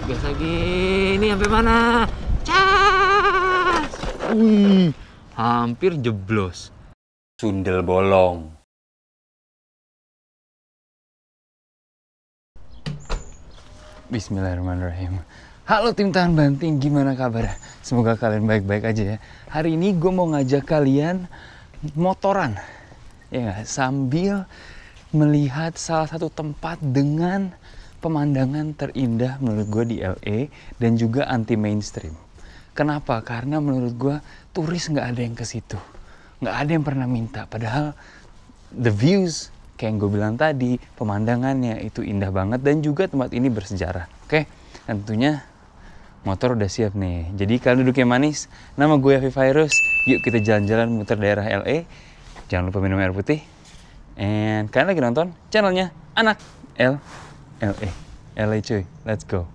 Gas lagi. Ini sampai mana? Cas. Hampir jeblos. Sundel bolong. Bismillahirrahmanirrahim. Halo tim tahan banting, gimana kabar? Semoga kalian baik-baik aja ya. Hari ini gue mau ngajak kalian motoran, ya nggak? Sambil melihat salah satu tempat dengan pemandangan terindah menurut gue di LA dan juga anti mainstream. Kenapa? Karena menurut gue turis nggak ada yang ke situ, nggak ada yang pernah minta. Padahal the views kayak yang gue bilang tadi, pemandangannya itu indah banget dan juga tempat ini bersejarah. Oke, dan tentunya motor udah siap nih. Jadi kalian duduk yang manis. Nama gue Avi Virus. Yuk kita jalan-jalan muter daerah LA. Jangan lupa minum air putih. And kalian lagi nonton channelnya Anak LA. LA cuy, let's go.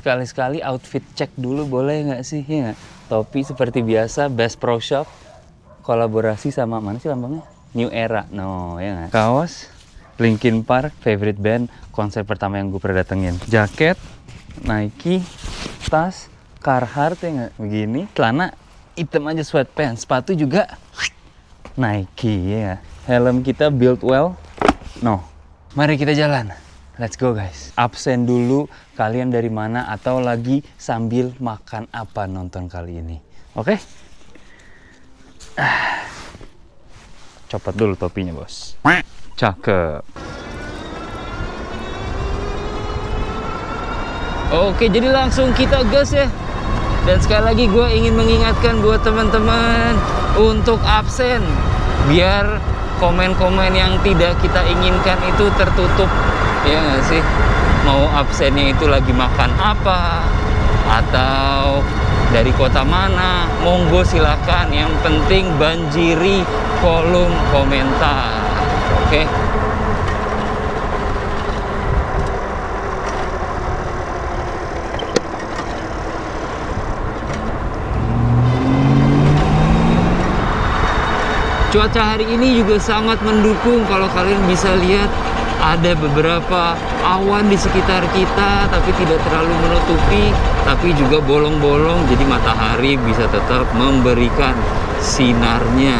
Sekali-sekali outfit cek dulu boleh nggak sih? Ya nggak? Topi seperti biasa, Bass Pro Shop. Kolaborasi sama mana sih lambangnya? New Era. No, ya nggak? Kaos Linkin Park, favorite band, konser pertama yang gue pernah datengin. Jaket Nike, tas Carhartt ya nggak? Begini, celana hitam aja sweatpants, sepatu juga Nike ya. Helm kita build well. No, mari kita jalan. Let's go guys. Absen dulu, kalian dari mana atau lagi sambil makan apa nonton kali ini. Oke? Copot dulu topinya bos. Cakep. Oke, jadi langsung kita gas ya. Dan sekali lagi gue ingin mengingatkan buat teman-teman untuk absen. Biar komen-komen yang tidak kita inginkan itu tertutup. Ya nggak sih? Mau absennya itu lagi makan apa? Atau dari kota mana? Monggo silakan. Yang penting banjiri kolom komentar. Oke? Cuaca hari ini juga sangat mendukung. Kalau kalian bisa lihat, ada beberapa awan di sekitar kita, tapi tidak terlalu menutupi, tapi juga bolong-bolong, jadi matahari bisa tetap memberikan sinarnya.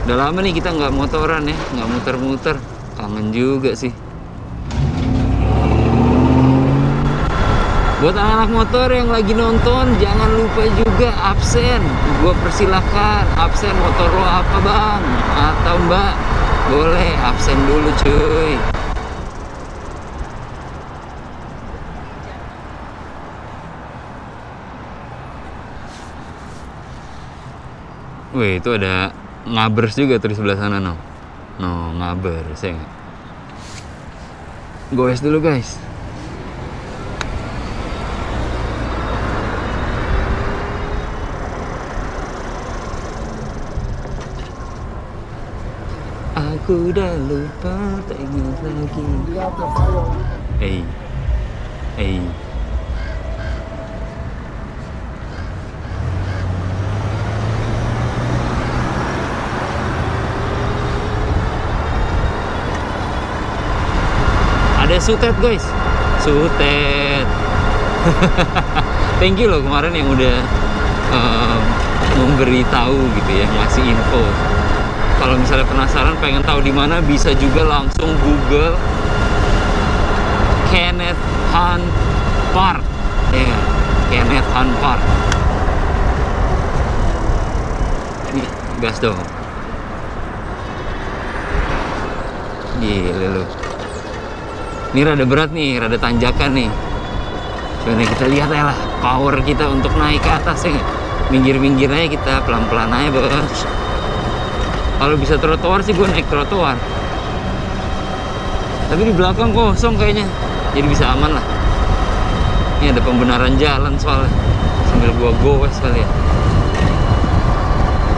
Udah lama nih kita nggak motoran ya, nggak muter-muter, kangen juga sih. Buat anak-anak motor yang lagi nonton, jangan lupa juga absen. Gue persilahkan, absen motor lo apa bang? Atau mbak? Boleh, absen dulu cuy. Wih, itu ada ngabers juga tuh di sebelah sana, no. No, ngabers ya nggak? Goes dulu guys. Aku udah lupa, tak ingat lagi. Ada sutet guys, sutet. Thank you loh kemarin yang udah memberi tahu gitu ya, ngasih info. Kalau misalnya penasaran pengen tahu di mana, bisa juga langsung Google Kenneth Hahn Park. Ya, Kenneth Hahn Park. Ini gas dong. Gila lu. Ini rada berat nih, rada tanjakan nih. Coba kita lihat ya lah power kita untuk naik ke atas ya. Minggir-minggir aja kita, pelan-pelan aja bos. Kalau bisa trotoar sih gue naik trotoar. Tapi di belakang kosong kayaknya, jadi bisa aman lah. Ini ada pembenaran jalan soalnya. Sambil gue goes kali ya.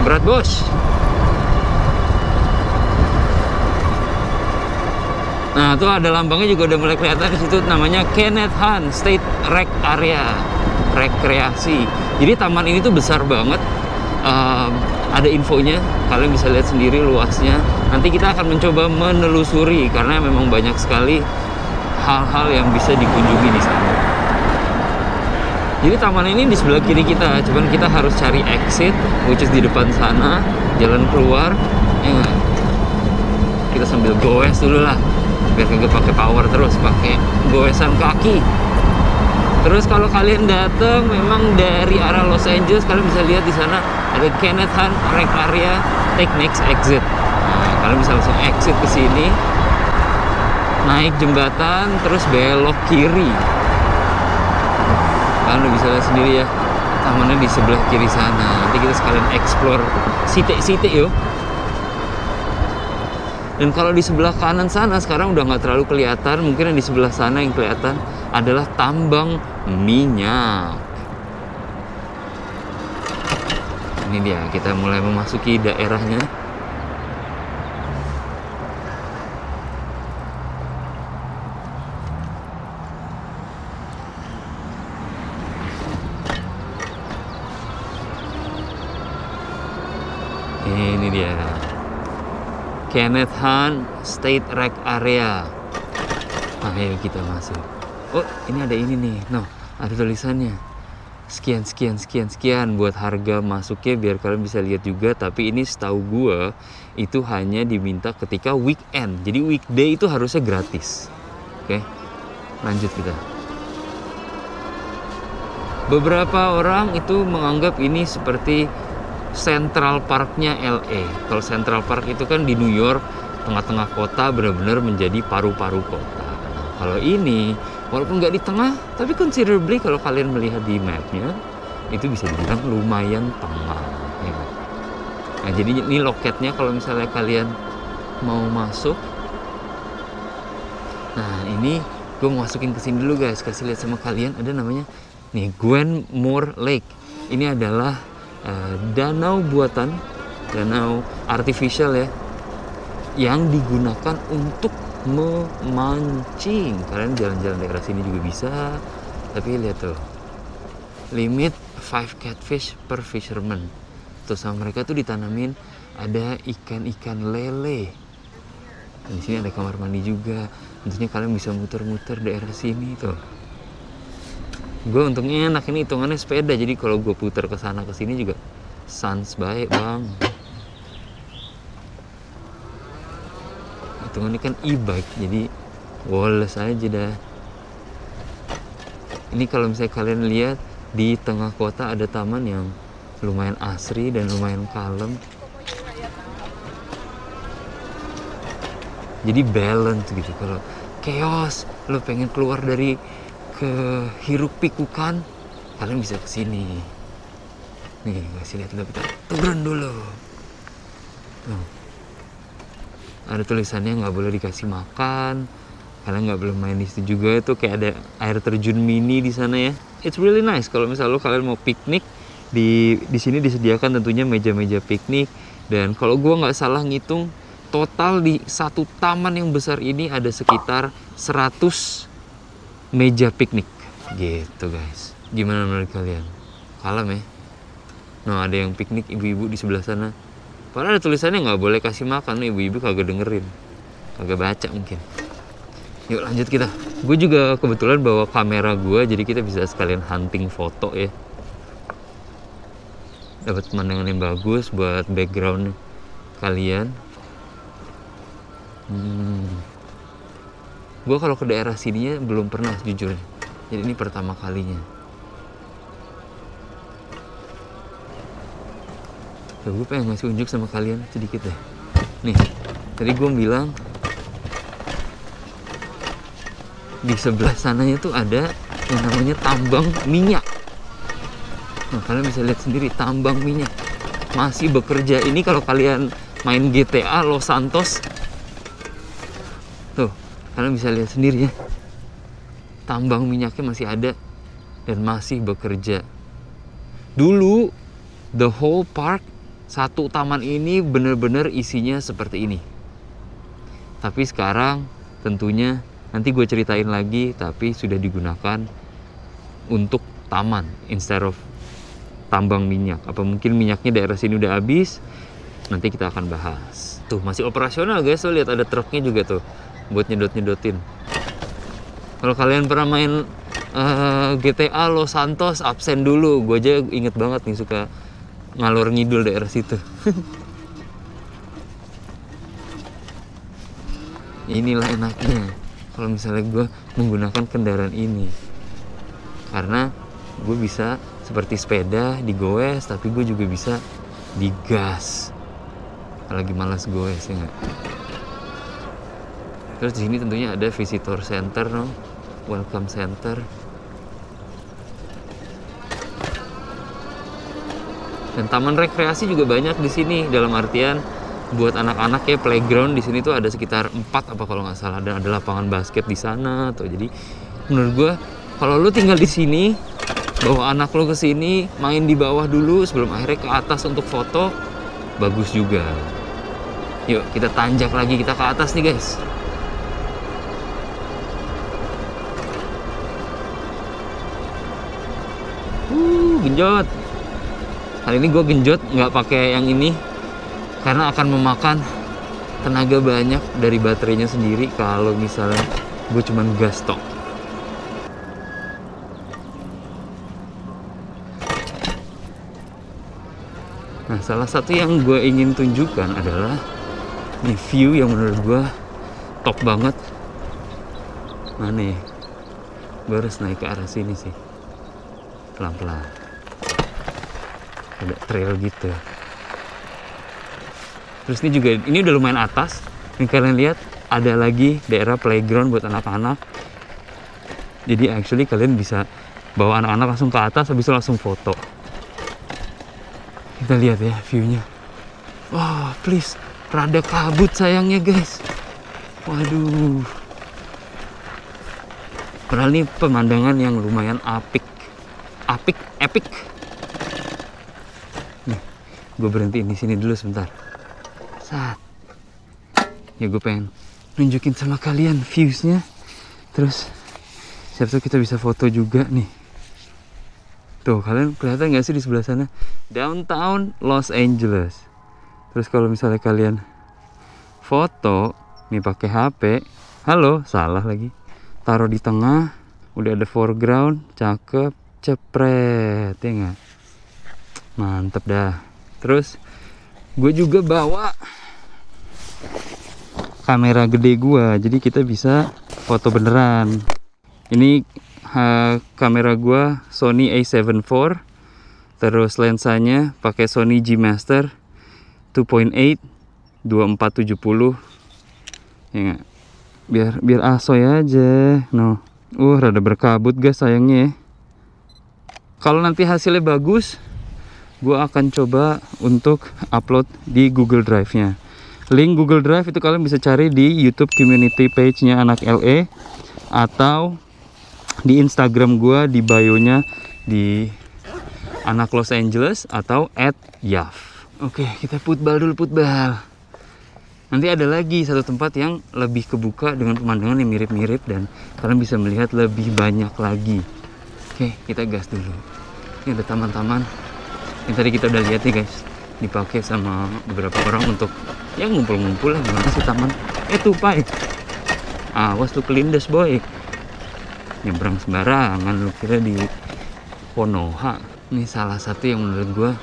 Berat bos. Nah tuh ada lambangnya juga udah mulai kelihatan di situ, namanya Kenneth Hahn State Rec Area, rekreasi. Jadi taman ini tuh besar banget. Ada infonya, kalian bisa lihat sendiri luasnya. Nanti kita akan mencoba menelusuri karena memang banyak sekali hal-hal yang bisa dikunjungi di sana. Jadi taman ini di sebelah kiri kita, cuman kita harus cari exit, which is di depan sana, jalan keluar. Ya, kita sambil goes dulu lah, biar kagak pakai power terus, pakai goesan kaki. Terus kalau kalian datang memang dari arah Los Angeles, kalian bisa lihat di sana ada Kenneth Hahn Rec Area, take next exit. Nah, kalian bisa langsung exit ke sini, naik jembatan, terus belok kiri. Kalian udah bisa lihat sendiri ya, tamannya di sebelah kiri sana. Nanti kita sekalian explore site-site yuk. Dan kalau di sebelah kanan sana sekarang udah nggak terlalu kelihatan. Mungkin yang di sebelah sana yang kelihatan adalah tambang minyak. Ini dia, kita mulai memasuki daerahnya. Ini dia, Kenneth Hahn State Rec Area. Ayo kita masuk. Oh, ini ada ini nih. No, ada tulisannya. Sekian buat harga masuknya biar kalian bisa lihat juga. Tapi ini setahu gua itu hanya diminta ketika weekend. Jadi weekday itu harusnya gratis. Oke, lanjut kita. Beberapa orang itu menganggap ini seperti Central Park-nya LA. Kalau Central Park itu kan di New York, tengah-tengah kota, benar-benar menjadi paru-paru kota. Nah, kalau ini, walaupun nggak di tengah, tapi considerably kalau kalian melihat di map-nya, itu bisa dibilang lumayan tengah. Ya. Nah, jadi ini loketnya kalau misalnya kalian mau masuk. Nah, ini gue mau masukin ke sini dulu guys, kasih lihat sama kalian. Ada namanya nih Gwenmore Lake. Ini adalah danau buatan, danau artificial ya, yang digunakan untuk memancing. Kalian jalan-jalan daerah sini juga bisa, tapi lihat tuh, limit 5 catfish per fisherman. Tuh sama mereka tuh ditanamin ada ikan-ikan lele. Dan di sini ada kamar mandi juga. Tentunya kalian bisa muter-muter daerah sini tuh. Gue untungnya enak, ini hitungannya sepeda, jadi kalau gue putar ke sana ke sini juga sans baik bang. Hitungannya kan e-bike, jadi woles aja dah. Ini kalau misalnya kalian lihat di tengah kota ada taman yang lumayan asri dan lumayan kalem. Jadi balance gitu. Kalau chaos, lo pengen keluar dari hiruk pikukan, kalian bisa ke sini. Nih, kasih lihat dulu, kita turun dulu. Tuh. Ada tulisannya nggak boleh dikasih makan, kalian nggak boleh main di situ juga. Itu kayak ada air terjun mini di sana ya. It's really nice kalau misalnya kalian mau piknik di sini disediakan tentunya meja-meja piknik. Dan kalau gua nggak salah ngitung, total di satu taman yang besar ini ada sekitar 100 meja piknik gitu guys. Gimana menurut kalian? Kalem ya? Nah, ada yang piknik ibu-ibu di sebelah sana. Padahal ada tulisannya nggak boleh kasih makan. Ibu-ibu kagak dengerin, kagak baca mungkin. Yuk lanjut kita. Gue juga kebetulan bawa kamera gue, jadi kita bisa sekalian hunting foto ya. Dapat pemandangan yang bagus buat background kalian. Gue kalau ke daerah sininya belum pernah jujur, jadi ini pertama kalinya. Gue pengen ngasih unjuk sama kalian sedikit deh. Nih, tadi gue bilang di sebelah sananya tuh ada yang namanya tambang minyak. Nah, kalian bisa lihat sendiri, tambang minyak masih bekerja. Ini kalau kalian main GTA Los Santos, tuh kalian bisa lihat sendiri ya, tambang minyaknya masih ada dan masih bekerja. Dulu the whole park, satu taman ini benar-benar isinya seperti ini. Tapi sekarang tentunya nanti gue ceritain lagi, tapi sudah digunakan untuk taman instead of tambang minyak. Apa mungkin minyaknya daerah sini udah habis? Nanti kita akan bahas. Tuh masih operasional guys, lo lihat ada truknya juga tuh buat nyedot-nyedotin. Kalau kalian pernah main GTA Los Santos, absen dulu. Gue aja inget banget nih suka ngalor ngidul daerah situ. Inilah enaknya kalau misalnya gue menggunakan kendaraan ini, karena gue bisa seperti sepeda digoes, tapi gue juga bisa digas lagi malas goes ya nggak. Terus di sini tentunya ada visitor center, no? Welcome center. Dan taman rekreasi juga banyak di sini, dalam artian buat anak-anak ya, playground di sini tuh ada sekitar 4 apa kalau nggak salah, dan ada lapangan basket di sana tuh. Jadi menurut gue kalau lu tinggal di sini, bawa anak lu ke sini, main di bawah dulu sebelum akhirnya ke atas untuk foto, bagus juga. Yuk kita tanjak lagi, kita ke atas nih guys. Genjot. Kali ini gue genjot nggak pakai yang ini karena akan memakan tenaga banyak dari baterainya sendiri kalau misalnya gue cuman gas tok. Nah, salah satu yang gue ingin tunjukkan adalah ini view yang menurut gue top banget. Mana ya? Gue harus naik ke arah sini sih, pelan-pelan. Ada trail gitu. Terus ini juga, ini udah lumayan atas. Yang kalian lihat ada lagi daerah playground buat anak-anak. Jadi actually kalian bisa bawa anak-anak langsung ke atas, habis itu langsung foto. Kita lihat ya view-nya. Wah, please, rada kabut sayangnya guys. Waduh. Padahal ini pemandangan yang lumayan epic. Nih, gue berhentiin di sini dulu sebentar. Ya gue pengen nunjukin sama kalian views-nya. Terus siap-siap kita bisa foto juga nih. Tuh, kalian kelihatan nggak sih di sebelah sana? Downtown Los Angeles. Terus kalau misalnya kalian foto nih pakai HP, halo, salah lagi. Taruh di tengah, udah ada foreground, cakep, cepret, ya nggak? Mantep dah. Terus gue juga bawa kamera gede gua, jadi kita bisa foto beneran. Ini kamera gua Sony A7 IV, terus lensanya pakai Sony G Master 2.8 2470, ya gak? biar asoy aja. No, rada berkabut guys sayangnya ya. Kalau nanti hasilnya bagus, gua akan coba untuk upload di Google Drive-nya. Link Google Drive itu kalian bisa cari di YouTube community page-nya Anak LA, atau di Instagram gua di bio-nya di Anak Los Angeles atau @yaf. Oke, kita putbal dulu, putbal. Nanti ada lagi satu tempat yang lebih kebuka dengan pemandangan yang mirip-mirip dan kalian bisa melihat lebih banyak lagi. Oke, kita gas dulu. Ini ada taman-taman yang tadi kita udah lihat nih guys, dipakai sama beberapa orang untuk ya ngumpul-ngumpul lah. Gimana sih taman? Tupai, awas lu kelindes boy, nyebrang sembarangan lu kira di Konoha. Ini salah satu yang menurut gua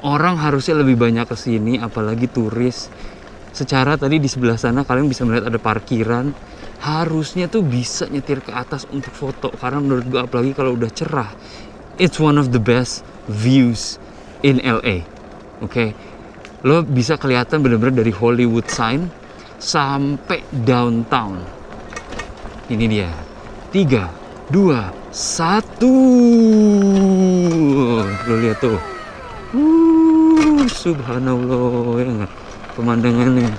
orang harusnya lebih banyak kesini, apalagi turis. Secara tadi di sebelah sana kalian bisa melihat ada parkiran, harusnya tuh bisa nyetir ke atas untuk foto, karena menurut gua apalagi kalau udah cerah, it's one of the best views in LA. Oke, lo bisa kelihatan bener-bener dari Hollywood sign sampai downtown. Ini dia. 3, 2, 1. Lo lihat tuh. Subhanallah, ya nggak? Pemandangannya.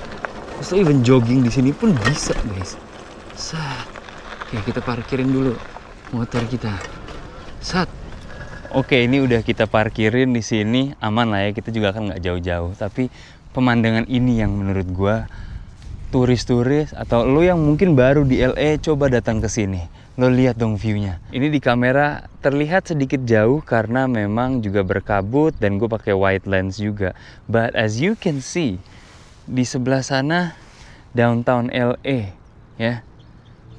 Terus even jogging di sini pun bisa, guys. Oke, kita parkirin dulu motor kita. Oke, ini udah kita parkirin di sini, aman lah ya. Kita juga kan nggak jauh-jauh. Tapi pemandangan ini yang menurut gua turis-turis atau lo yang mungkin baru di LA, coba datang ke sini. Lo lihat dong view-nya. Ini di kamera terlihat sedikit jauh karena memang juga berkabut dan gue pakai wide lens juga. But as you can see, di sebelah sana downtown LA ya.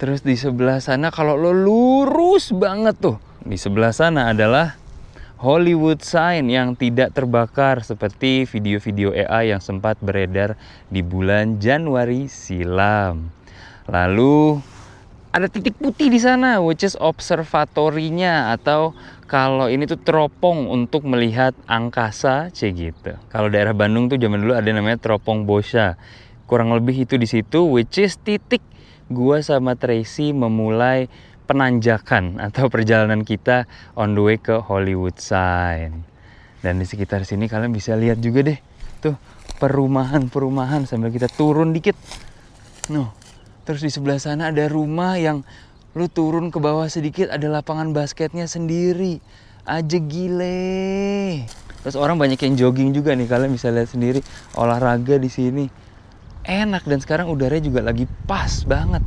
Terus di sebelah sana kalau lo lurus banget tuh, di sebelah sana adalah Hollywood Sign yang tidak terbakar seperti video-video AI yang sempat beredar di bulan Januari silam. Lalu ada titik putih di sana, which is observatorinya, atau kalau ini tuh teropong untuk melihat angkasa, gitu. Kalau daerah Bandung tuh zaman dulu ada namanya teropong Bosha. Kurang lebih itu di situ, which is titik gua sama Tracy memulai penanjakan atau perjalanan kita on the way ke Hollywood Sign. Dan di sekitar sini kalian bisa lihat juga deh, tuh perumahan-perumahan sambil kita turun dikit. Terus di sebelah sana ada rumah yang lu turun ke bawah sedikit ada lapangan basketnya sendiri. Aja gile. Terus orang banyak yang jogging juga nih, kalian bisa lihat sendiri olahraga di sini. Enak dan sekarang udaranya juga lagi pas banget.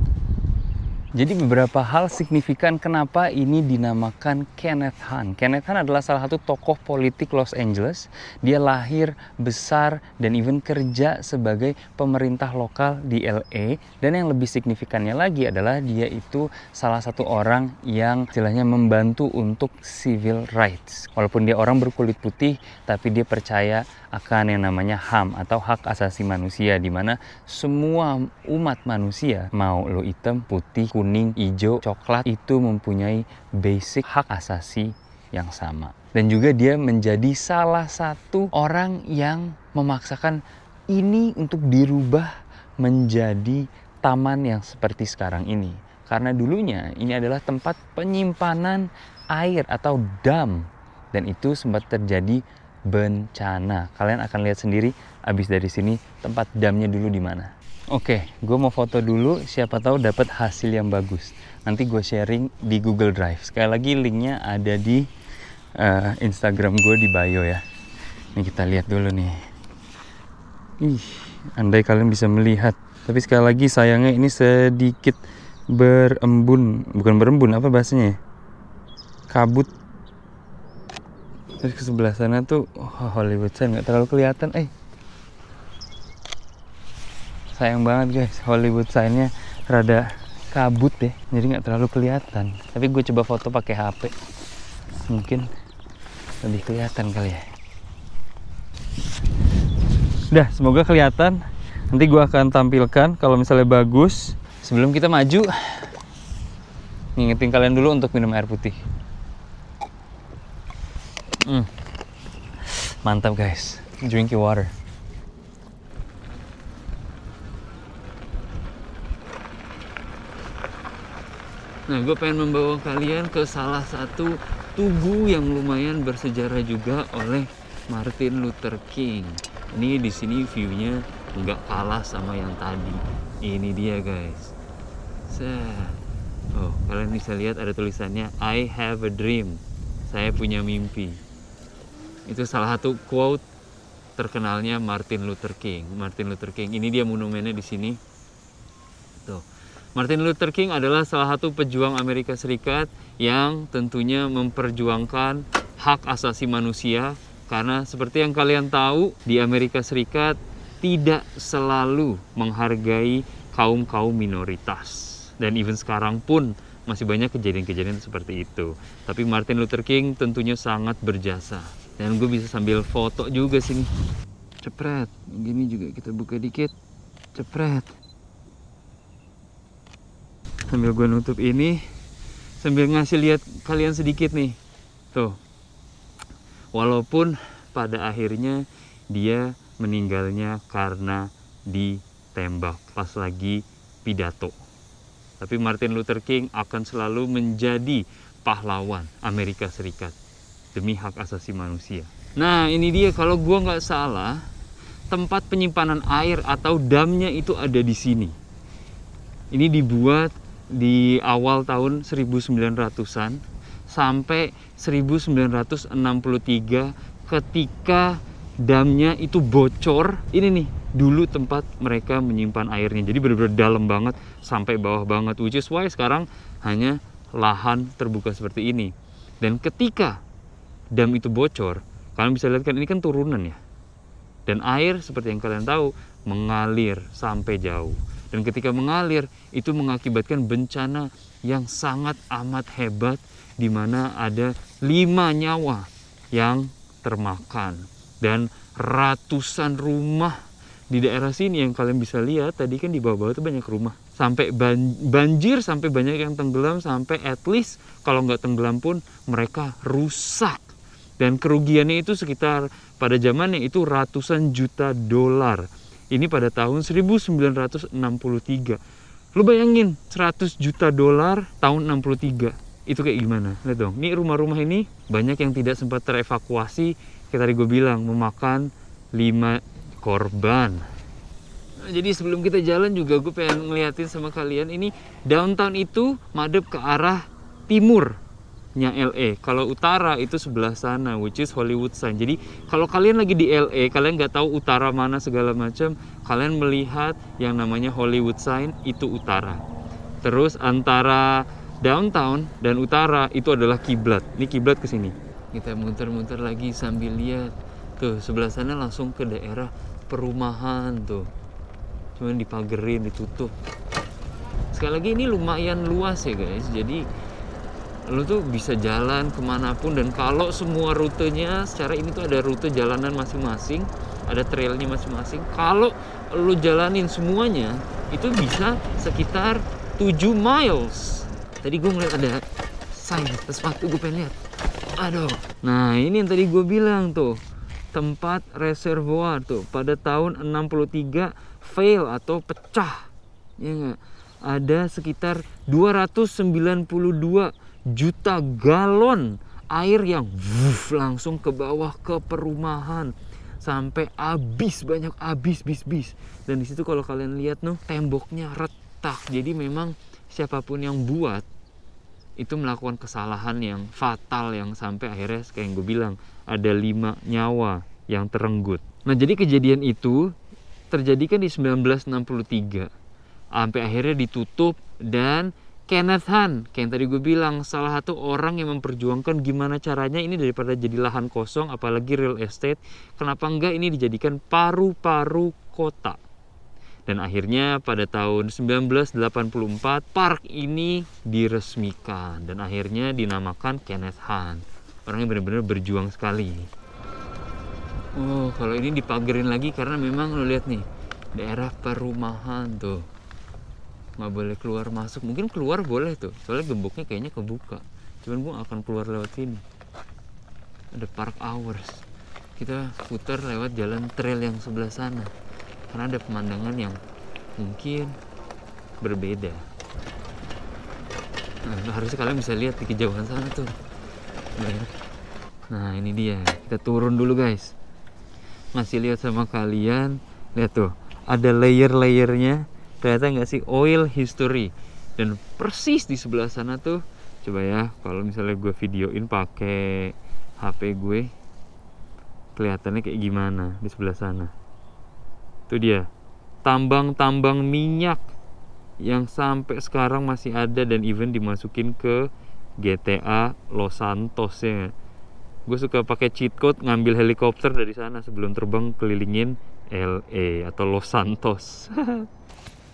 Jadi beberapa hal signifikan kenapa ini dinamakan Kenneth Hahn. Kenneth Hahn adalah salah satu tokoh politik Los Angeles. Dia lahir, besar, dan even kerja sebagai pemerintah lokal di LA. Dan yang lebih signifikannya lagi adalah dia itu salah satu orang yang istilahnya membantu untuk civil rights. Walaupun dia orang berkulit putih, tapi dia percaya akan yang namanya HAM atau hak asasi manusia, di mana semua umat manusia, mau lo hitam, putih, kuning, hijau, coklat, itu mempunyai basic hak asasi yang sama. Dan juga dia menjadi salah satu orang yang memaksakan ini untuk dirubah menjadi taman yang seperti sekarang ini. Karena dulunya ini adalah tempat penyimpanan air atau dam, dan itu sempat terjadi bencana. Kalian akan lihat sendiri abis dari sini tempat damnya dulu di mana. Oke, gue mau foto dulu, siapa tahu dapat hasil yang bagus. Nanti gue sharing di Google Drive. Sekali lagi linknya ada di Instagram gue di bio ya. Ini kita lihat dulu nih. Andai kalian bisa melihat. Tapi sekali lagi sayangnya ini sedikit berembun. Bukan berembun, apa bahasanya? Kabut. Terus ke sebelah sana tuh Hollywood Sign nggak terlalu kelihatan. Sayang banget guys, Hollywood Sign-nya rada kabut deh, jadi nggak terlalu kelihatan. Tapi gue coba foto pakai HP, mungkin lebih kelihatan kali ya. Udah, semoga kelihatan. Nanti gue akan tampilkan kalau misalnya bagus. Sebelum kita maju, ngingetin kalian dulu untuk minum air putih. Mantap guys, drink your water. Nah, gue pengen membawa kalian ke salah satu tugu yang lumayan bersejarah juga oleh Martin Luther King. Ini di sini view-nya nggak kalah sama yang tadi. Ini dia guys. Oh, kalian bisa lihat ada tulisannya I have a dream. Saya punya mimpi. Itu salah satu quote terkenalnya Martin Luther King. Martin Luther King, ini dia monumennya di sini. Tuh. Martin Luther King adalah salah satu pejuang Amerika Serikat yang tentunya memperjuangkan hak asasi manusia. Karena seperti yang kalian tahu, di Amerika Serikat tidak selalu menghargai kaum-kaum minoritas. Dan even sekarang pun masih banyak kejadian-kejadian seperti itu. Tapi Martin Luther King tentunya sangat berjasa. Dan gue bisa sambil foto juga sini. Cepret. Gini juga kita buka dikit. Cepret. Sambil gue nutup ini, sambil ngasih lihat kalian sedikit nih. Tuh. Walaupun pada akhirnya dia meninggalnya karena ditembak pas lagi pidato. Tapi Martin Luther King akan selalu menjadi pahlawan Amerika Serikat demi hak asasi manusia. Nah, ini dia, kalau gua nggak salah, tempat penyimpanan air atau damnya itu ada di sini. Ini dibuat di awal tahun 1900-an sampai 1963 ketika damnya itu bocor. Ini nih, dulu tempat mereka menyimpan airnya. Jadi benar-benar dalam banget sampai bawah banget. Which is why sekarang hanya lahan terbuka seperti ini. Dan ketika dam itu bocor, kalian bisa lihat kan ini kan turunan ya. Dan air seperti yang kalian tahu mengalir sampai jauh. Dan ketika mengalir, itu mengakibatkan bencana yang sangat amat hebat, di mana ada 5 nyawa yang termakan. Dan ratusan rumah di daerah sini yang kalian bisa lihat, tadi kan di bawah-bawah itu banyak rumah. Sampai banjir, sampai banyak yang tenggelam, sampai at least kalau nggak tenggelam pun mereka rusak. Dan kerugiannya itu sekitar pada zamannya itu ratusan juta dolar. Ini pada tahun 1963. Lu bayangin 100 juta dolar tahun 63. Itu kayak gimana? Lihat dong, ini rumah-rumah ini banyak yang tidak sempat terevakuasi. Kayak tadi gue bilang, memakan 5 korban. Nah, jadi sebelum kita jalan juga gue pengen ngeliatin sama kalian, ini downtown itu madep ke arah timurnya LA. Kalau utara itu sebelah sana, which is Hollywood Sign. Jadi kalau kalian lagi di LA, kalian nggak tahu utara mana segala macam, kalian melihat yang namanya Hollywood Sign itu utara. Terus antara downtown dan utara itu adalah kiblat. Ini kiblat ke sini. Kita muter-muter lagi sambil lihat. Tuh sebelah sana langsung ke daerah perumahan tuh. Cuman dipagerin, ditutup. Sekali lagi ini lumayan luas ya guys. Jadi lu tuh bisa jalan kemanapun, dan kalau semua rutenya secara ini tuh ada rute jalanan masing-masing, ada trailnya masing-masing. Kalau lu jalanin semuanya itu bisa sekitar 7 miles. Tadi gue ngeliat ada sign sesuatu, gue pengen lihat. Aduh, nah ini yang tadi gue bilang tuh, tempat reservoir tuh pada tahun 63 fail atau pecah, ya nggak? Ada sekitar 292 juta galon air yang langsung ke bawah ke perumahan sampai habis, banyak habis bis. Dan di situ kalau kalian lihat tuh temboknya retak. Jadi memang siapapun yang buat itu melakukan kesalahan yang fatal, yang sampai akhirnya kayak yang gue bilang ada 5 nyawa yang terenggut. Nah jadi kejadian itu terjadi kan di 1963 sampai akhirnya ditutup. Dan Kenneth Hahn, kayak yang tadi gue bilang, salah satu orang yang memperjuangkan gimana caranya ini daripada jadi lahan kosong, apalagi real estate, kenapa enggak ini dijadikan paru-paru kota. Dan akhirnya pada tahun 1984 park ini diresmikan dan akhirnya dinamakan Kenneth Hahn. Orangnya benar-benar berjuang sekali. Oh, kalau ini dipagerin lagi karena memang lo lihat nih, daerah perumahan tuh. Nggak boleh keluar masuk. Mungkin keluar boleh tuh, soalnya gemboknya kayaknya kebuka. Cuman gue akan keluar lewat sini. Ada park hours. Kita putar lewat jalan trail yang sebelah sana, karena ada pemandangan yang mungkin berbeda. Nah, harusnya kalian bisa lihat di kejauhan sana tuh. Nah ini dia, kita turun dulu guys. Masih lihat sama kalian, lihat tuh, ada layer-layernya. Ternyata nggak sih, oil history. Dan persis di sebelah sana tuh, coba ya, kalau misalnya gue videoin pakai HP gue, kelihatannya kayak gimana di sebelah sana. Itu dia, tambang-tambang minyak yang sampai sekarang masih ada dan even dimasukin ke GTA Los Santos ya. Gue suka pakai cheat code ngambil helikopter dari sana sebelum terbang kelilingin LA atau Los Santos.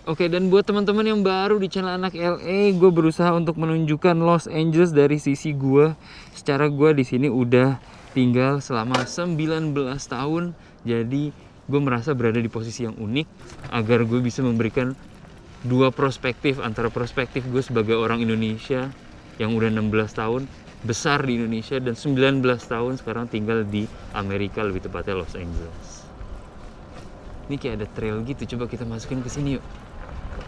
Oke, dan buat teman-teman yang baru di channel Anak LA, gue berusaha untuk menunjukkan Los Angeles dari sisi gue. Secara gue di sini udah tinggal selama 19 tahun, jadi gue merasa berada di posisi yang unik agar gue bisa memberikan dua perspektif, antara perspektif gue sebagai orang Indonesia yang udah 16 tahun besar di Indonesia dan 19 tahun sekarang tinggal di Amerika, lebih tepatnya Los Angeles. Ini kayak ada trail gitu, coba kita masukin ke sini yuk.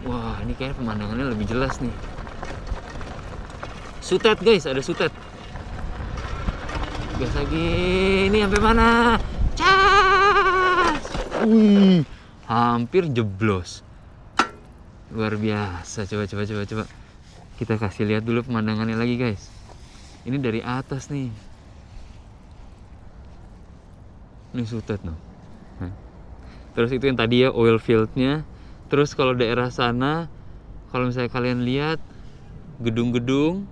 Wah, ini kayak pemandangannya lebih jelas nih. Sutet guys, ada sutet. Gas lagi, ini sampai mana? Cas! Hampir jeblos. Luar biasa, coba. Kita kasih lihat dulu pemandangannya lagi guys. Ini dari atas nih. Ini sutet noh. Terus itu yang tadi ya oil fieldnya. Terus kalau daerah sana, kalau misalnya kalian lihat gedung-gedung,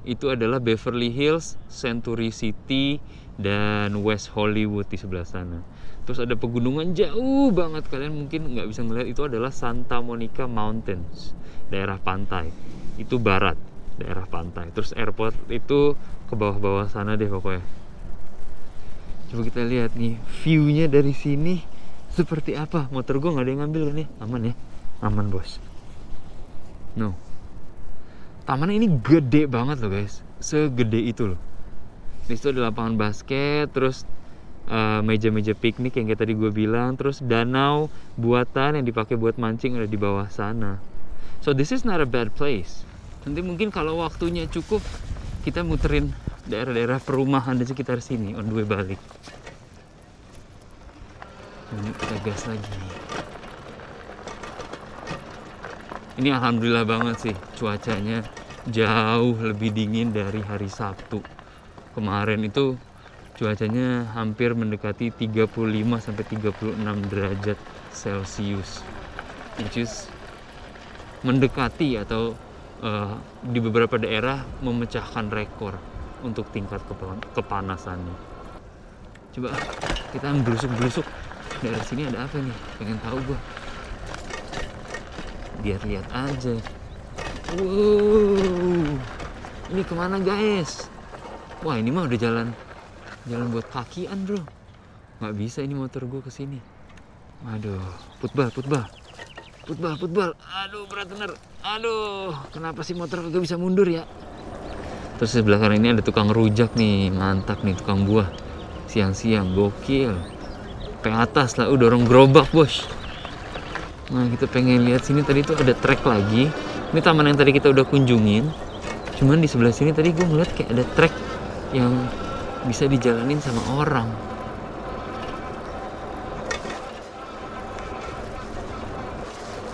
itu adalah Beverly Hills, Century City, dan West Hollywood di sebelah sana. Terus ada pegunungan jauh banget, kalian mungkin nggak bisa ngeliat, itu adalah Santa Monica Mountains, daerah pantai. Itu barat, daerah pantai. Terus airport itu ke bawah-bawah sana deh pokoknya. Coba kita lihat nih view-nya dari sini seperti apa. Motor gue nggak ada yang ngambil kan ya? Aman ya? Aman bos. No. Taman ini gede banget loh guys, segede itu loh. Di situ ada lapangan basket, terus meja-meja piknik yang kayak tadi gue bilang, terus danau buatan yang dipakai buat mancing ada di bawah sana. So this is not a bad place. Nanti mungkin kalau waktunya cukup kita muterin daerah-daerah perumahan di sekitar sini on the way balik. Ini kita gas lagi. Ini alhamdulillah banget sih cuacanya jauh lebih dingin dari hari Sabtu. Kemarin itu cuacanya hampir mendekati 35 sampai 36 derajat Celcius, which is mendekati atau di beberapa daerah memecahkan rekor untuk tingkat kepanasannya. Coba kita berusuk-berusuk daerah sini ada apa nih? Pengen tahu gua. Biar lihat aja. Wow, ini kemana guys? Wah ini mah udah jalan buat kakian bro. Nggak bisa ini motor gue kesini. Aduh, putbal. Aduh berat bener. Aduh, kenapa sih motor gak bisa mundur ya? Terus sebelah kanan ini ada tukang rujak nih, mantap nih tukang buah. Siang-siang, gokil. Sampai atas lah, dorong gerobak bos. Nah kita pengen lihat sini, tadi tuh ada trek lagi. Ini taman yang tadi kita udah kunjungin. Cuman di sebelah sini tadi gue ngeliat kayak ada trek yang bisa dijalanin sama orang.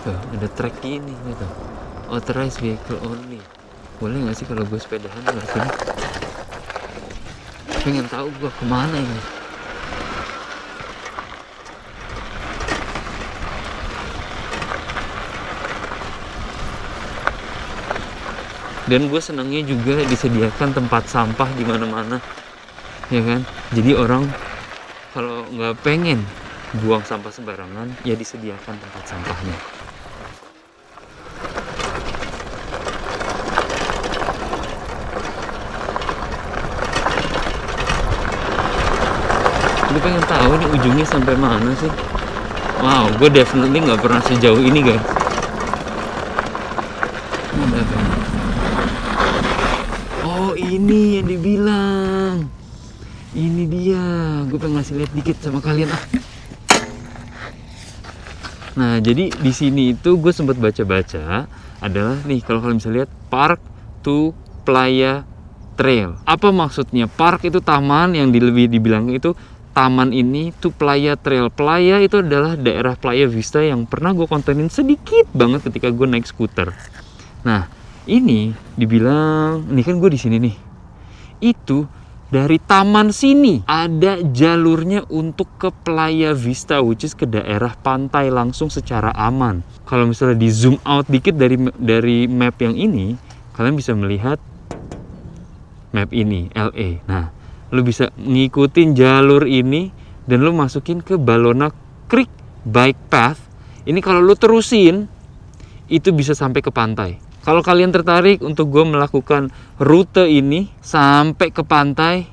Tuh, ada trek ini gitu. Authorized vehicle only. Boleh nggak sih kalau gue sepedahan lewat sini? Pengen tahu gue kemana ini. Dan gue senangnya juga disediakan tempat sampah di mana-mana, ya kan? Jadi orang kalau nggak pengen buang sampah sembarangan, ya disediakan tempat sampahnya. Gue pengen tahu nih ujungnya sampai mana sih? Wow, gue definitely nggak pernah sejauh ini guys. Oh ini yang dibilang. Ini dia. Gue pengen ngasih lihat dikit sama kalian ah. Nah jadi di sini itu gue sempat baca-baca adalah nih kalau kalian bisa lihat Park to Playa Trail. Apa maksudnya? Park itu taman, yang lebih dibilang itu taman ini to Playa Trail. Playa itu adalah daerah Playa Vista yang pernah gue kontenin sedikit banget ketika gue naik skuter. Nah ini dibilang, nih kan gue di sini nih. Itu dari taman sini ada jalurnya untuk ke Playa Vista, which is ke daerah pantai langsung secara aman. Kalau misalnya di zoom out dikit dari map yang ini, kalian bisa melihat map ini LA. Nah, lu bisa ngikutin jalur ini dan lu masukin ke Ballona Creek Bike Path. Ini kalau lu terusin itu bisa sampai ke pantai. Kalau kalian tertarik untuk gue melakukan rute ini sampai ke pantai,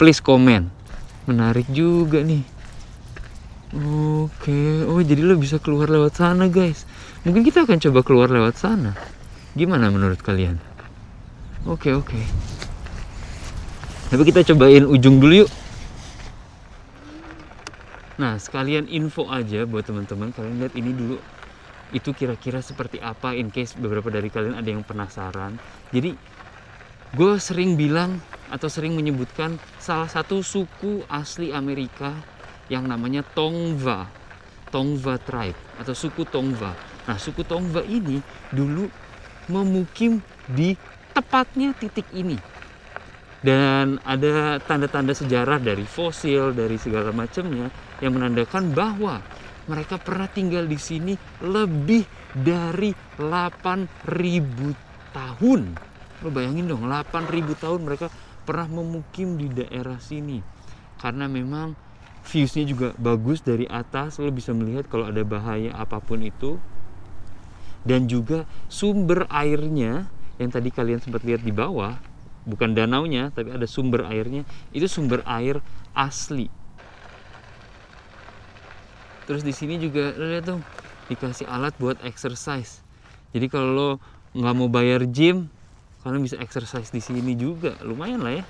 please komen. Menarik juga nih. Oke, oh jadi lo bisa keluar lewat sana guys. Mungkin kita akan coba keluar lewat sana. Gimana menurut kalian? Oke. Tapi kita cobain ujung dulu yuk. Nah, sekalian info aja buat teman-teman. Kalian lihat ini dulu. Itu kira-kira seperti apa, in case beberapa dari kalian ada yang penasaran. Jadi gue sering bilang atau sering menyebutkan salah satu suku asli Amerika yang namanya Tongva tribe atau suku Tongva. Nah suku Tongva ini dulu memukim di tepatnya titik ini, dan ada tanda-tanda sejarah dari fosil, dari segala macamnya yang menandakan bahwa mereka pernah tinggal di sini lebih dari 8.000 tahun. Lo bayangin dong, 8.000 tahun mereka pernah memukim di daerah sini. Karena memang Viewsnya juga bagus dari atas, lo bisa melihat kalau ada bahaya apapun itu. Dan juga sumber airnya yang tadi kalian sempat lihat di bawah, bukan danaunya tapi ada sumber airnya, itu sumber air asli. Terus di sini juga lo lihat tuh dikasih alat buat exercise. Jadi kalau lo nggak mau bayar gym, kalian bisa exercise di sini juga, lumayan lah ya.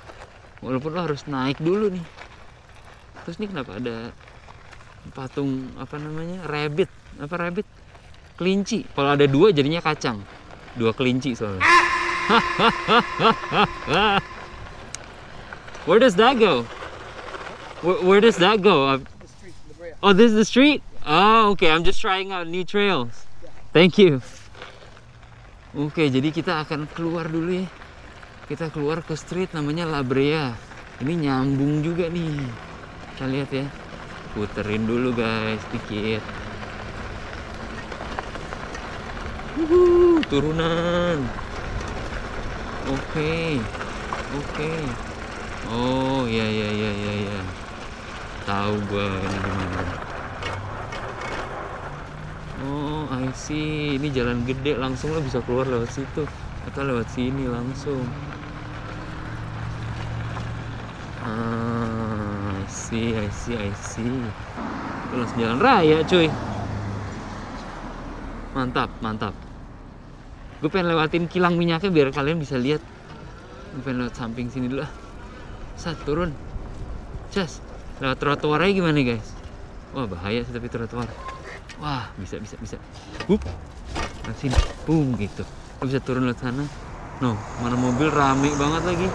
Walaupun lo harus naik dulu nih. Terus nih kenapa ada patung apa namanya, rabbit, kelinci. Kalau ada 2 jadinya kacang, 2 kelinci soalnya. Where does that go? Where does that go? Oh, this is the street? Oh, okay. I'm just trying out new trails. Thank you. Oke, jadi kita akan keluar dulu ya. Kita keluar ke street namanya La Brea. Ini nyambung juga nih. Kita lihat ya. Puterin dulu guys, dikit. Turunan. Oke. Oh, ya. Tahu gua ini gimana. Oh, I see. Ini jalan gede, langsung lo bisa keluar lewat situ atau lewat sini langsung. I see. Terus jalan raya, cuy. Mantap. Gue pengen lewatin kilang minyaknya biar kalian bisa lihat. Gue pengen lewat samping sini dulu. Turun. Cas. Lewat trotoar aja gimana guys? Wah bahaya sih tapi trotoar. Wah bisa. Hup. Lewat sini. Boom gitu. Lo bisa turun lewat sana. No, mana mobil rame banget lagi.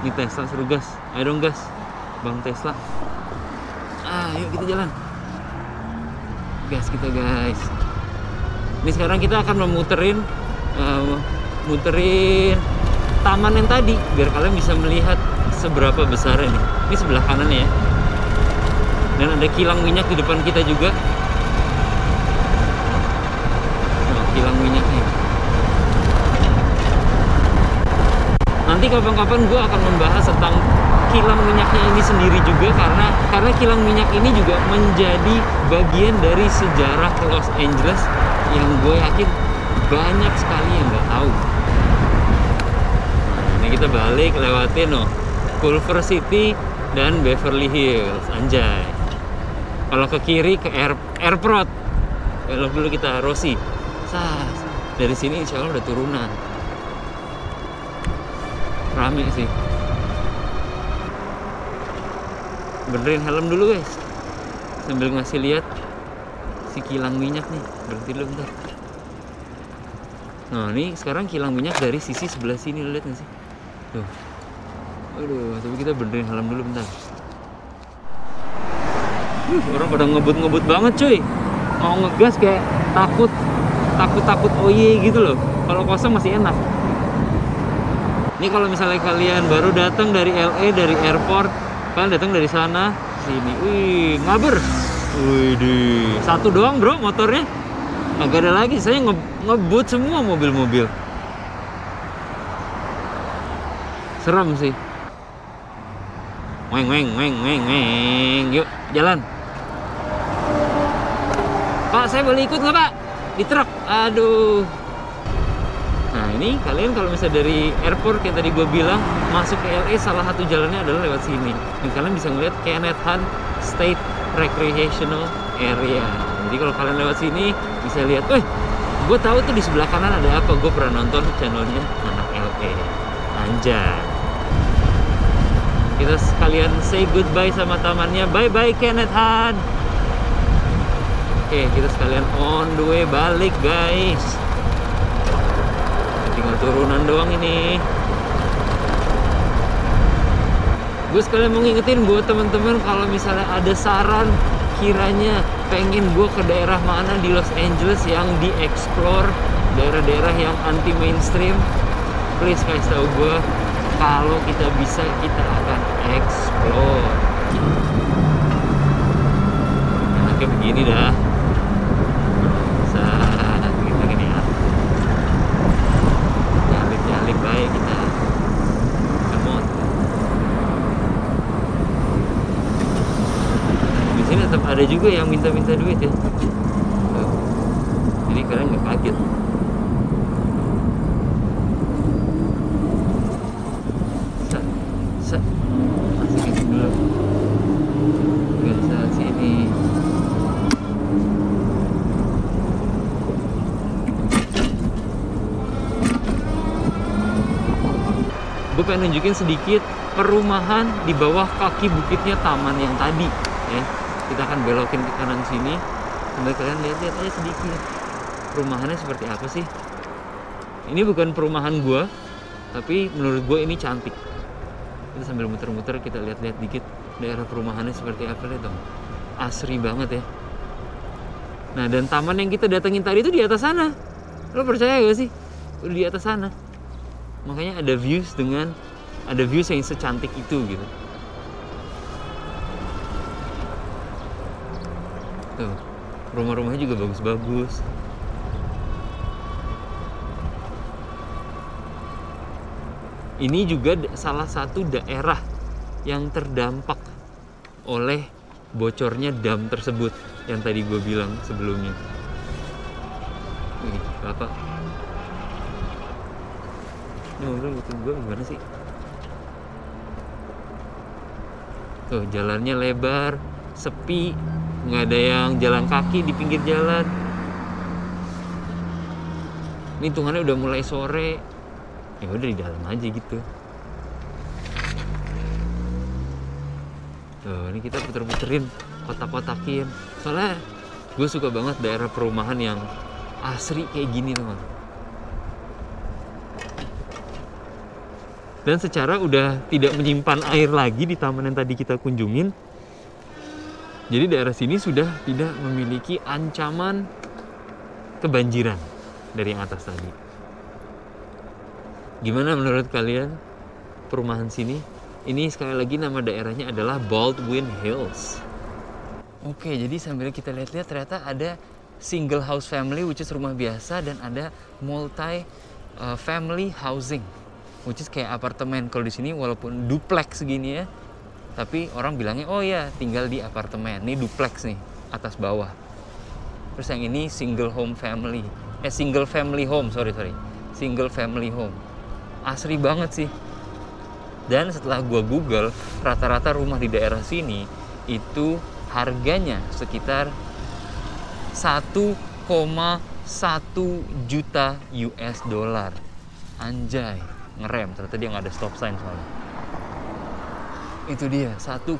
Ini Tesla suruh gas. Ayo dong gas, Bang Tesla. Yuk kita jalan. Gas kita guys. Ini sekarang kita akan muterin taman yang tadi biar kalian bisa melihat seberapa besar ini. Ini sebelah kanan ya. Dan ada kilang minyak di depan kita juga. Nah, kilang minyaknya. Nanti kapan-kapan gue akan membahas tentang kilang minyaknya ini sendiri juga karena kilang minyak ini juga menjadi bagian dari sejarah Los Angeles yang gue yakin banyak sekali yang nggak tahu. Nah, ini kita balik lewatin Culver City dan Beverly Hills, anjay. Kalau ke kiri ke airport, belok dulu kita Rossi. Dari sini insya Allah udah turunan. Rame sih. Benerin helm dulu guys, sambil ngasih lihat si kilang minyak nih. Berhenti dulu bentar. Nah ini sekarang kilang minyak dari sisi sebelah sini, lo lihat nggak sih? Tuh. Aduh, tapi kita benerin helm dulu bentar. Orang pada ngebut banget cuy. Mau ngegas kayak takut oye gitu loh. Kalau kosong masih enak. Ini kalau misalnya kalian baru datang dari LA, dari airport, kalian datang dari sana sini, wih ngaber, wih satu doang bro motornya, agak ada lagi. Saya ngebut semua mobil-mobil, seram sih. Weng, yuk jalan. Pak, saya boleh ikut nggak pak? Di truk, aduh. Nah ini kalian kalau misalnya dari airport yang tadi gue bilang masuk ke LA, salah satu jalannya adalah lewat sini. Dan kalian bisa ngeliat Kenneth Hahn State Recreational Area. Jadi kalau kalian lewat sini bisa lihat, gue tahu tuh di sebelah kanan ada apa. Gue pernah nonton channelnya anak LA. Anjay. Kita sekalian say goodbye sama tamannya. Bye bye Kenneth Hahn. Oke, kita sekalian on the way balik guys. Tinggal turunan doang ini. Gue sekalian mau ngingetin buat teman-teman kalau misalnya ada saran kiranya pengen gue ke daerah mana di Los Angeles yang dieksplor, daerah-daerah yang anti mainstream, please kasih tahu gue. Kalau kita bisa, kita akan explore. Enaknya begini dah. Baik kita kemot ada juga yang minta-minta duit ya. Tuh. Jadi kalian nggak kaget. Masukin dulu. Biasa sini. Gue pengen nunjukin sedikit perumahan di bawah kaki bukitnya taman yang tadi ya. Kita akan belokin ke kanan sini sambil kalian lihat-lihat aja sedikit perumahannya seperti apa sih. Ini bukan perumahan gua, tapi menurut gue ini cantik. Kita sambil muter-muter kita lihat-lihat dikit daerah perumahannya seperti apa, lihat dong. Asri banget ya. Nah, dan taman yang kita datengin tadi itu di atas sana. Lo percaya gak sih? Udah di atas sana. Makanya ada views yang secantik itu gitu. Tuh, rumah-rumahnya juga bagus-bagus. Ini juga salah satu daerah yang terdampak oleh bocornya dam tersebut yang tadi gue bilang sebelumnya. Wih, Bapak. Ini mobil butuh gue gimana sih? Tuh, jalannya lebar, sepi, nggak ada yang jalan kaki di pinggir jalan. Ini hitungannya udah mulai sore. Ya udah di dalam aja gitu. Tuh, ini kita puter-puterin, kotak-kotakin. Soalnya gue suka banget daerah perumahan yang asri kayak gini teman. Dan secara udah tidak menyimpan air lagi di taman yang tadi kita kunjungin. Jadi daerah sini sudah tidak memiliki ancaman kebanjiran dari yang atas tadi. Gimana menurut kalian perumahan sini? Ini sekali lagi nama daerahnya adalah Baldwin Hills. Oke, jadi sambil kita lihat-lihat ternyata ada single house family, which is rumah biasa, dan ada multi family housing, which is kayak apartemen. Kalau di sini walaupun duplex segini ya, tapi orang bilangnya oh ya tinggal di apartemen. Ini duplex nih, atas bawah. Terus yang ini single family home, single family home. Asri banget sih. Dan setelah gua Google, rata-rata rumah di daerah sini itu harganya sekitar 1,1 juta US dollar. Anjay, ngerem. Ternyata dia nggak ada stop sign soalnya. Itu dia, 1,1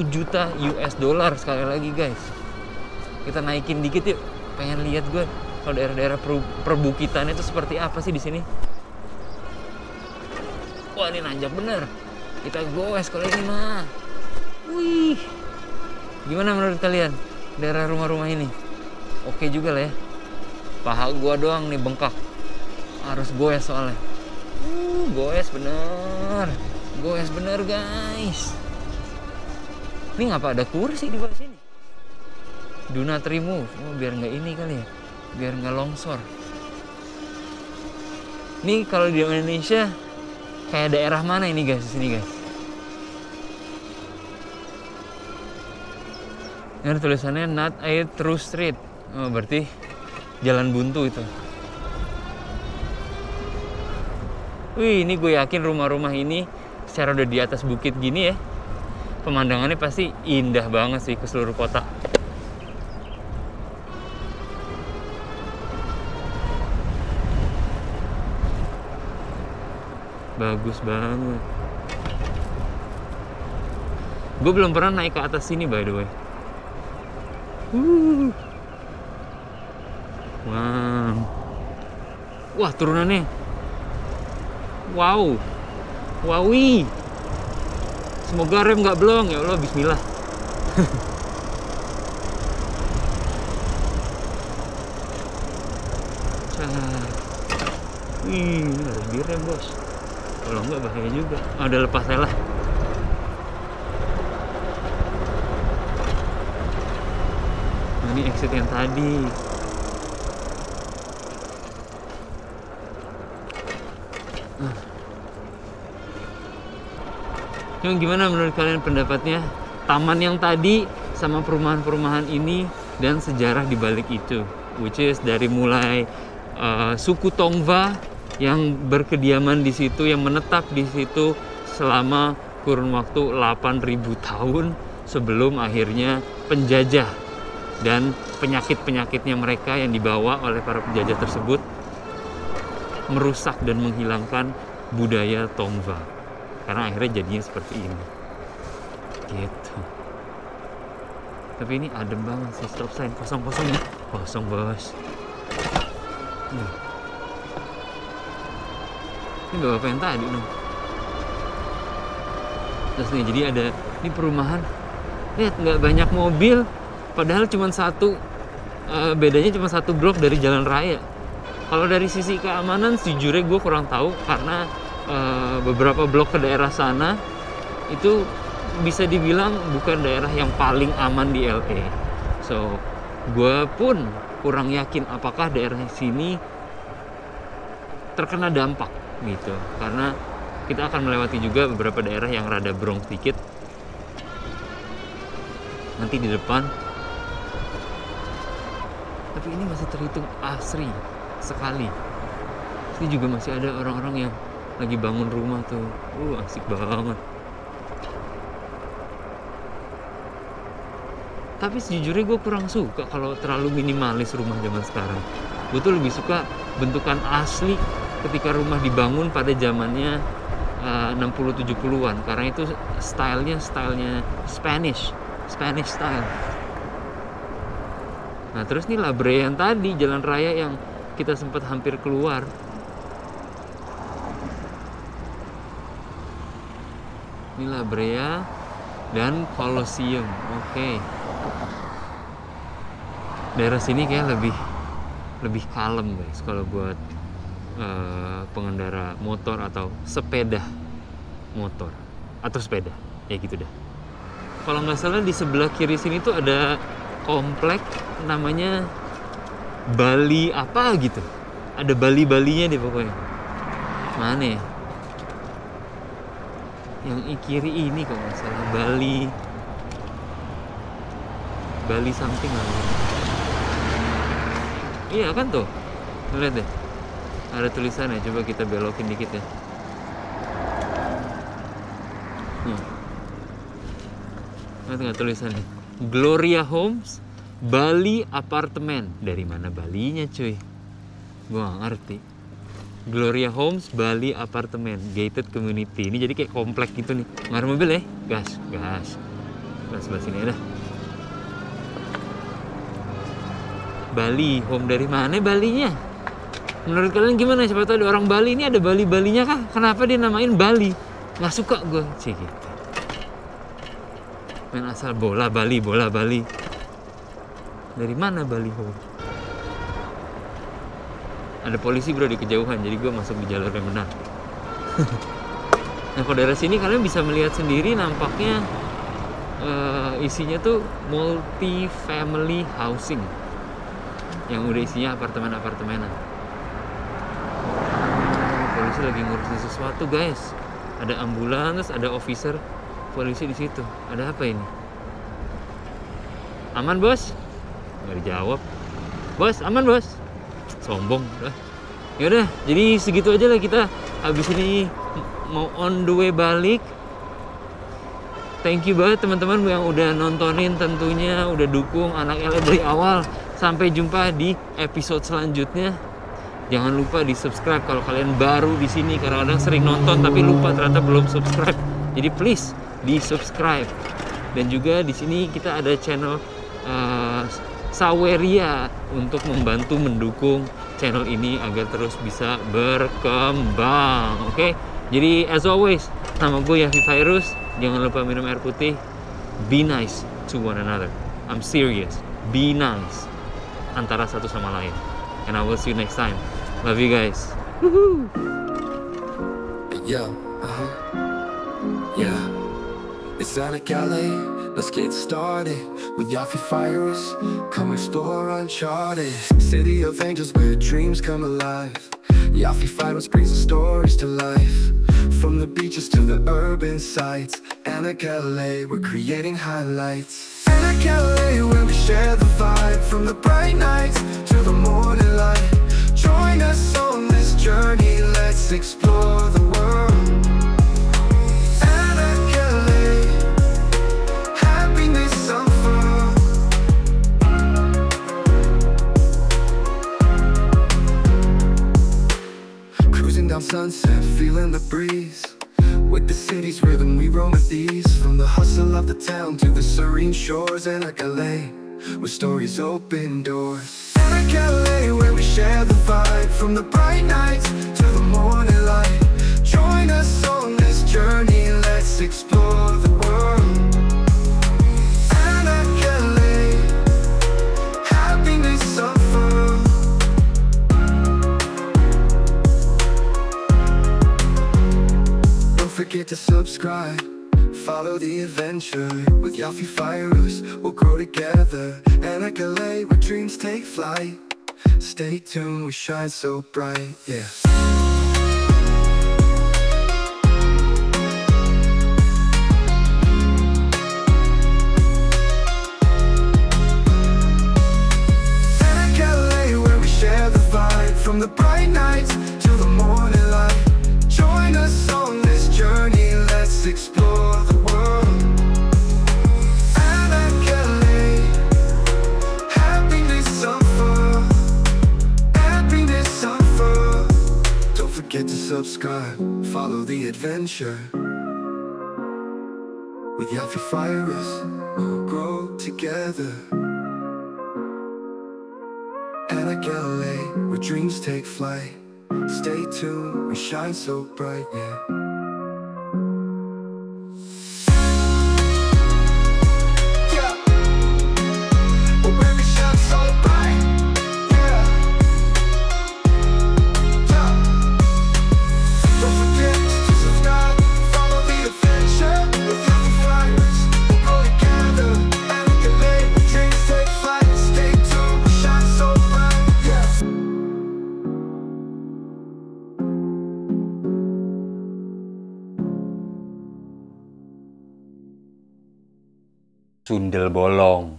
juta US dollar sekali lagi guys. Kita naikin dikit yuk. Pengen lihat gue kalau daerah-daerah perbukitan itu seperti apa sih di sini. Wah, ini nanjak bener. Kita goes kalau ini mah. Wih. Gimana menurut kalian daerah rumah-rumah ini? Oke juga lah ya. Paha gua doang nih bengkak. Harus goes soalnya. Goes bener. Goes bener guys. Ini ngapa ada kursi di bawah sini? Do not remove. Oh, biar nggak ini kali ya. Biar nggak longsor. Ini kalau di Indonesia kayak daerah mana ini guys, di sini guys? Ini tulisannya not a true street. Oh, berarti jalan buntu itu. Wih, ini gue yakin rumah-rumah ini secara udah di atas bukit gini ya, pemandangannya pasti indah banget sih ke seluruh kota. Bagus banget. Gue belum pernah naik ke atas sini by the way. Wow. Wah, turunannya. Wow. Wowi. Semoga rem nggak blong ya Allah. Bismillah. Wih, harus direm bos. Kalau enggak bahaya juga. Oh, udah lepas saya lah. Nah, ini exit yang tadi. Cuma gimana menurut kalian pendapatnya? Taman yang tadi sama perumahan-perumahan ini dan sejarah di balik itu, which is dari mulai suku Tongva yang berkediaman di situ, yang menetap di situ selama kurun waktu 8.000 tahun sebelum akhirnya penjajah dan penyakit-penyakitnya mereka yang dibawa oleh para penjajah tersebut merusak dan menghilangkan budaya Tongva, karena akhirnya jadinya seperti ini gitu. Tapi ini adem banget sih, stop sign kosong-kosong ya, kosong bos. Ini bapak yang tadi dong. Terus nih, jadi ada ini perumahan, lihat nggak banyak mobil, padahal cuma satu, bedanya cuma satu blok dari jalan raya. Kalau dari sisi keamanan sejujurnya gue kurang tahu, karena beberapa blok ke daerah sana itu bisa dibilang bukan daerah yang paling aman di LA. So, gue pun kurang yakin apakah daerah sini terkena dampak gitu. Karena kita akan melewati juga beberapa daerah yang rada Bronx dikit nanti di depan. Tapi ini masih terhitung asri sekali. Ini juga masih ada orang-orang yang lagi bangun rumah tuh. Asik banget. Tapi sejujurnya gue kurang suka kalau terlalu minimalis rumah zaman sekarang. Gue tuh lebih suka bentukan asli ketika rumah dibangun pada zamannya 60-70-an, karena itu stylenya Spanish style. Nah terus nih La Brea yang tadi, jalan raya yang kita sempat hampir keluar. Ini La Brea dan Colosseum. Oke. Daerah sini kayak lebih kalem guys kalau buat pengendara motor atau sepeda motor atau sepeda ya gitu dah. Kalau nggak salah di sebelah kiri sini tuh ada komplek namanya Bali apa gitu, ada Bali-Balinya deh pokoknya. Mana ya? Yang kiri ini kalau nggak salah Bali something lah. Iya kan tuh, lihat deh, ada tulisannya. Coba kita belokin dikit ya. Lihat nggak tulisannya? Gloria Homes Bali Apartemen. Dari mana Balinya cuy? Gua nggak ngerti. Gloria Homes Bali Apartemen Gated Community. Ini jadi kayak komplek gitu nih. Ngar mobil ya? Gas. Sebelah sini dah. Bali, home dari mana Balinya? Menurut kalian gimana? Siapa tahu ada orang Bali, ini ada Bali-Balinya kah? Kenapa dia namain Bali? Nggak suka gue, sih gitu. Main asal bola Bali. Dari mana Bali home? Ada polisi bro di kejauhan, jadi gue masuk di jalur yang benar. Nah kalau daerah sini kalian bisa melihat sendiri, nampaknya isinya tuh multi-family housing, yang udah isinya apartemen-apartemenan. Polisi lagi ngurusin sesuatu guys. Ada ambulans, ada officer polisi di situ. Ada apa ini? Aman bos? Nggak dijawab. Bos, aman bos? Sombong. Yaudah, jadi segitu aja lah kita. Habis ini mau on the way balik. Thank you banget teman-teman yang udah nontonin, tentunya udah dukung anak LA dari awal. Sampai jumpa di episode selanjutnya. Jangan lupa di subscribe kalau kalian baru di sini. Kadang-kadang sering nonton tapi lupa ternyata belum subscribe. Jadi please di subscribe. Dan juga di sini kita ada channel Saweria untuk membantu mendukung channel ini agar terus bisa berkembang. Oke? Jadi as always, nama gue Yafi Virus. Jangan lupa minum air putih. Be nice to one another. I'm serious. Be nice antara satu sama lain. And I will see you next time. Love you guys. Woohoo! Yeah, yeah. It's Sonic LA. Let's get started with Yafi Virus. Come explore Uncharted. City of angels where dreams come alive. Yafi Virus brings the stories to life. From the beaches to the urban sites. Sonic LA, we're creating highlights. like LA, where we share the vibe from the bright nights to the morning light. Join us on this journey, let's explore the world. And like LA, happiness unfurled. Cruising down Sunset, feeling the breeze. With the city's rhythm, we roam with ease. From the hustle of the town to the serene shores. And like LA, where stories open doors. And like LA, where we share the vibe from the bright nights to the morning light. Join us on this journey, let's explore the world. And like LA, happiness unfurled. Don't forget to subscribe, follow the adventure. With Yafi Fires, we'll grow together. And like LA, where dreams take flight. Stay tuned, we shine so bright, yeah. From the bright nights to the morning light. Join us on this journey, let's explore the world. And like LA, happiness unfurled. Happiness unfurled. Don't forget to subscribe, follow the adventure. With Yafi Fires, we'll grow together. And like LA, where dreams take flight. Stay tuned, we shine so bright, yeah. Sundel bolong.